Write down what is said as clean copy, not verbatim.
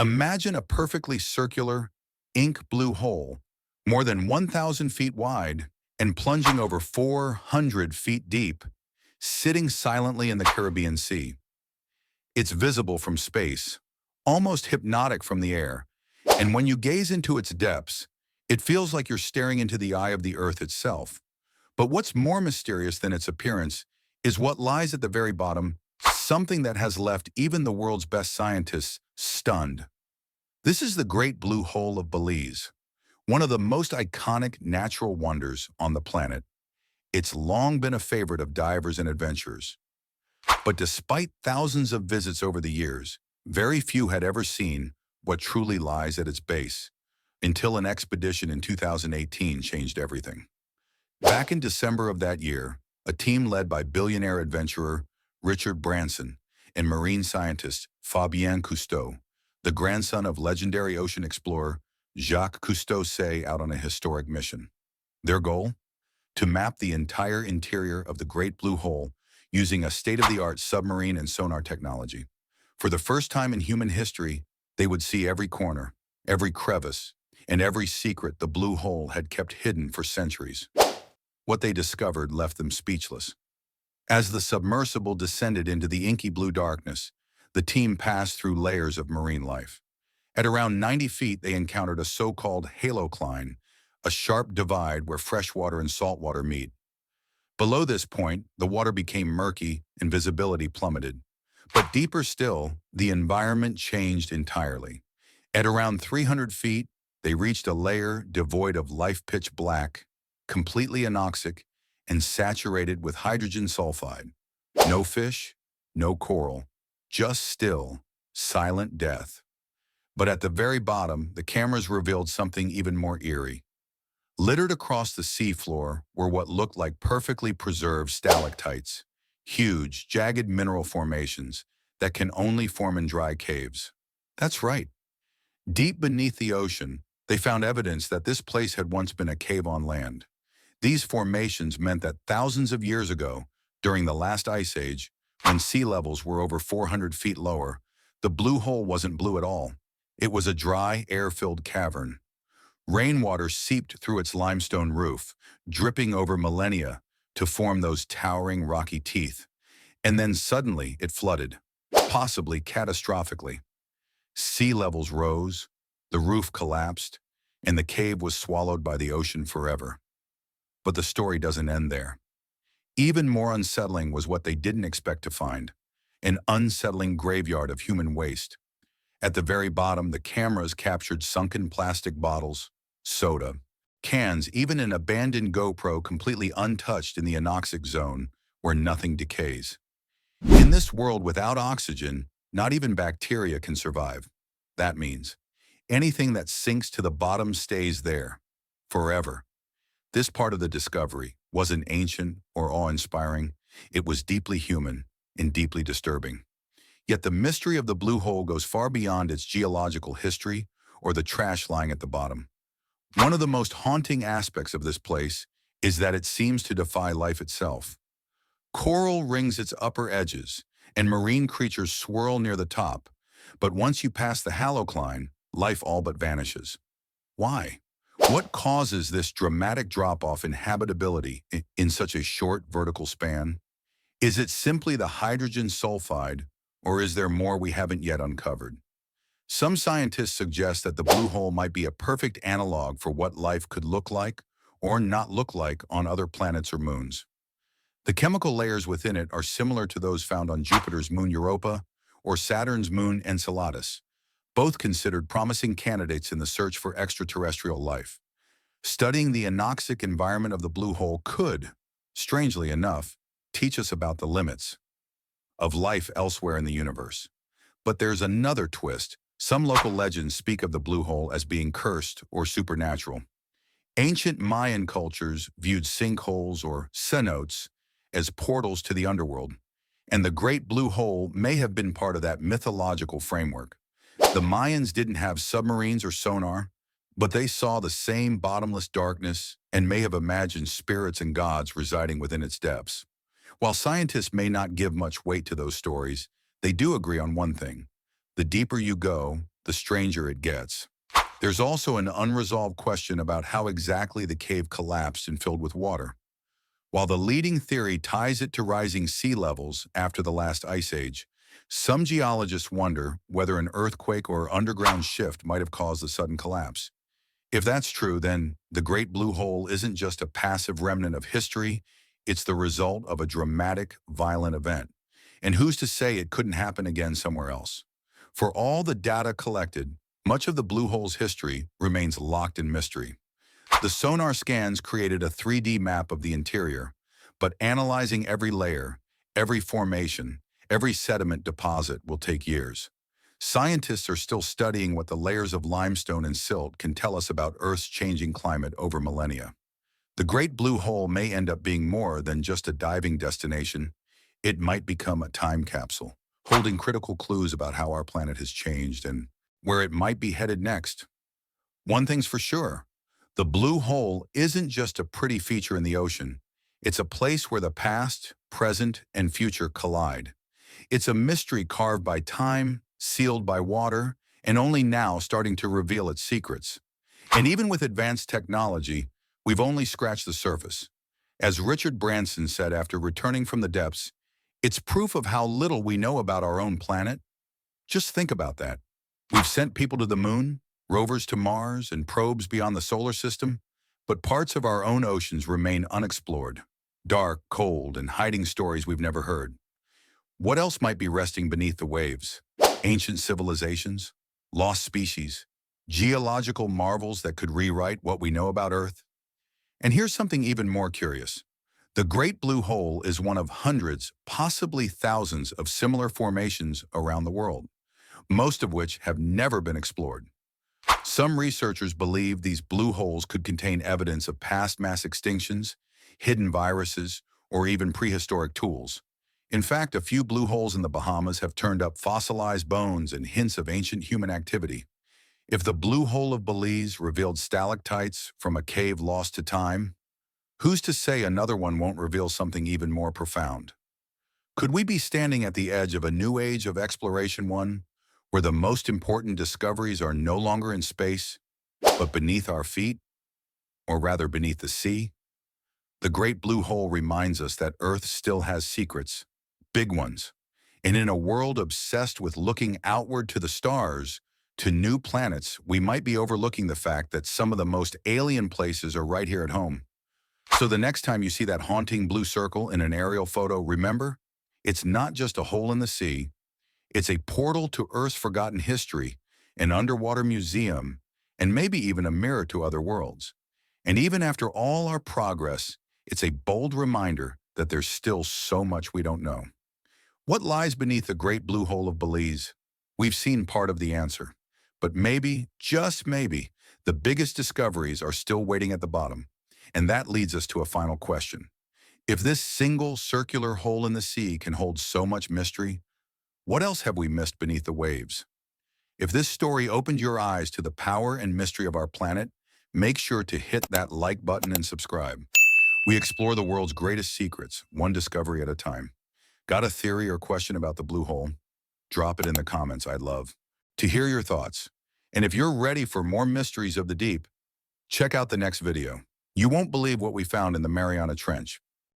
Imagine a perfectly circular, ink blue hole, more than 1,000 feet wide and plunging over 400 feet deep, sitting silently in the Caribbean Sea. It's visible from space, almost hypnotic from the air, and when you gaze into its depths, it feels like you're staring into the eye of the Earth itself. But what's more mysterious than its appearance is what lies at the very bottom, something that has left even the world's best scientists stunned. This is the Great Blue Hole of Belize, one of the most iconic natural wonders on the planet. It's long been a favorite of divers and adventurers. But despite thousands of visits over the years, very few had ever seen what truly lies at its base, until an expedition in 2018 changed everything. Back in December of that year, a team led by billionaire adventurer Richard Branson and marine scientist Fabien Cousteau, the grandson of legendary ocean explorer Jacques Cousteau, set out on a historic mission. Their goal? To map the entire interior of the Great Blue Hole using a state-of-the-art submarine and sonar technology. For the first time in human history, they would see every corner, every crevice, and every secret the Blue Hole had kept hidden for centuries. What they discovered left them speechless. As the submersible descended into the inky blue darkness, the team passed through layers of marine life. At around 90 feet, they encountered a so-called halocline, a sharp divide where freshwater and saltwater meet. Below this point, the water became murky and visibility plummeted. But deeper still, the environment changed entirely. At around 300 feet, they reached a layer devoid of life, pitch black, completely anoxic, and saturated with hydrogen sulfide. No fish, no coral, just still, silent death. But at the very bottom, the cameras revealed something even more eerie. Littered across the seafloor were what looked like perfectly preserved stalactites, huge, jagged mineral formations that can only form in dry caves. That's right. Deep beneath the ocean, they found evidence that this place had once been a cave on land. These formations meant that thousands of years ago, during the last ice age, when sea levels were over 400 feet lower, the Blue Hole wasn't blue at all. It was a dry, air-filled cavern. Rainwater seeped through its limestone roof, dripping over millennia to form those towering rocky teeth. And then suddenly it flooded, possibly catastrophically. Sea levels rose, the roof collapsed, and the cave was swallowed by the ocean forever. But the story doesn't end there. Even more unsettling was what they didn't expect to find, an unsettling graveyard of human waste. At the very bottom, the cameras captured sunken plastic bottles, soda, cans, even an abandoned GoPro completely untouched in the anoxic zone where nothing decays. In this world without oxygen, not even bacteria can survive. That means anything that sinks to the bottom stays there, forever. This part of the discovery wasn't ancient or awe-inspiring. It was deeply human and deeply disturbing. Yet the mystery of the Blue Hole goes far beyond its geological history or the trash lying at the bottom. One of the most haunting aspects of this place is that it seems to defy life itself. Coral rings its upper edges, and marine creatures swirl near the top, but once you pass the halocline, life all but vanishes. Why? What causes this dramatic drop-off in habitability in such a short vertical span? Is it simply the hydrogen sulfide, or is there more we haven't yet uncovered? Some scientists suggest that the Blue Hole might be a perfect analog for what life could look like or not look like on other planets or moons. The chemical layers within it are similar to those found on Jupiter's moon Europa or Saturn's moon Enceladus, both considered promising candidates in the search for extraterrestrial life. Studying the anoxic environment of the Blue Hole could, strangely enough, teach us about the limits of life elsewhere in the universe. But there's another twist. Some local legends speak of the Blue Hole as being cursed or supernatural. Ancient Mayan cultures viewed sinkholes or cenotes as portals to the underworld, and the Great Blue Hole may have been part of that mythological framework. The Mayans didn't have submarines or sonar, but they saw the same bottomless darkness and may have imagined spirits and gods residing within its depths. While scientists may not give much weight to those stories, they do agree on one thing. The deeper you go, the stranger it gets. There's also an unresolved question about how exactly the cave collapsed and filled with water. While the leading theory ties it to rising sea levels after the last ice age, some geologists wonder whether an earthquake or underground shift might have caused the sudden collapse. If that's true, then the Great Blue Hole isn't just a passive remnant of history, it's the result of a dramatic, violent event. And who's to say it couldn't happen again somewhere else? For all the data collected, much of the Blue Hole's history remains locked in mystery. The sonar scans created a 3D map of the interior, but analyzing every layer, every formation, every sediment deposit will take years. Scientists are still studying what the layers of limestone and silt can tell us about Earth's changing climate over millennia. The Great Blue Hole may end up being more than just a diving destination. It might become a time capsule, holding critical clues about how our planet has changed and where it might be headed next. One thing's for sure, the Blue Hole isn't just a pretty feature in the ocean. It's a place where the past, present, and future collide. It's a mystery carved by time, sealed by water, and only now starting to reveal its secrets. And even with advanced technology, we've only scratched the surface. As Richard Branson said after returning from the depths, it's proof of how little we know about our own planet. Just think about that. We've sent people to the moon, rovers to Mars, and probes beyond the solar system, but parts of our own oceans remain unexplored. Dark, cold, and hiding stories we've never heard. What else might be resting beneath the waves? Ancient civilizations, lost species, geological marvels that could rewrite what we know about Earth? And here's something even more curious. The Great Blue Hole is one of hundreds, possibly thousands, of similar formations around the world, most of which have never been explored. Some researchers believe these blue holes could contain evidence of past mass extinctions, hidden viruses, or even prehistoric tools. In fact, a few blue holes in the Bahamas have turned up fossilized bones and hints of ancient human activity. If the Blue Hole of Belize revealed stalactites from a cave lost to time, who's to say another one won't reveal something even more profound? Could we be standing at the edge of a new age of exploration, one where the most important discoveries are no longer in space, but beneath our feet, or rather beneath the sea? The Great Blue Hole reminds us that Earth still has secrets, big ones. And in a world obsessed with looking outward to the stars, to new planets, we might be overlooking the fact that some of the most alien places are right here at home. So the next time you see that haunting blue circle in an aerial photo, remember, it's not just a hole in the sea, it's a portal to Earth's forgotten history, an underwater museum, and maybe even a mirror to other worlds. And even after all our progress, it's a bold reminder that there's still so much we don't know. What lies beneath the Great Blue Hole of Belize? We've seen part of the answer, but maybe, just maybe, the biggest discoveries are still waiting at the bottom. And that leads us to a final question. If this single circular hole in the sea can hold so much mystery, what else have we missed beneath the waves? If this story opened your eyes to the power and mystery of our planet, make sure to hit that like button and subscribe. We explore the world's greatest secrets, one discovery at a time. Got a theory or question about the blue hole? Drop it in the comments, I'd love to hear your thoughts. And if you're ready for more mysteries of the deep, check out the next video. You won't believe what we found in the Mariana Trench.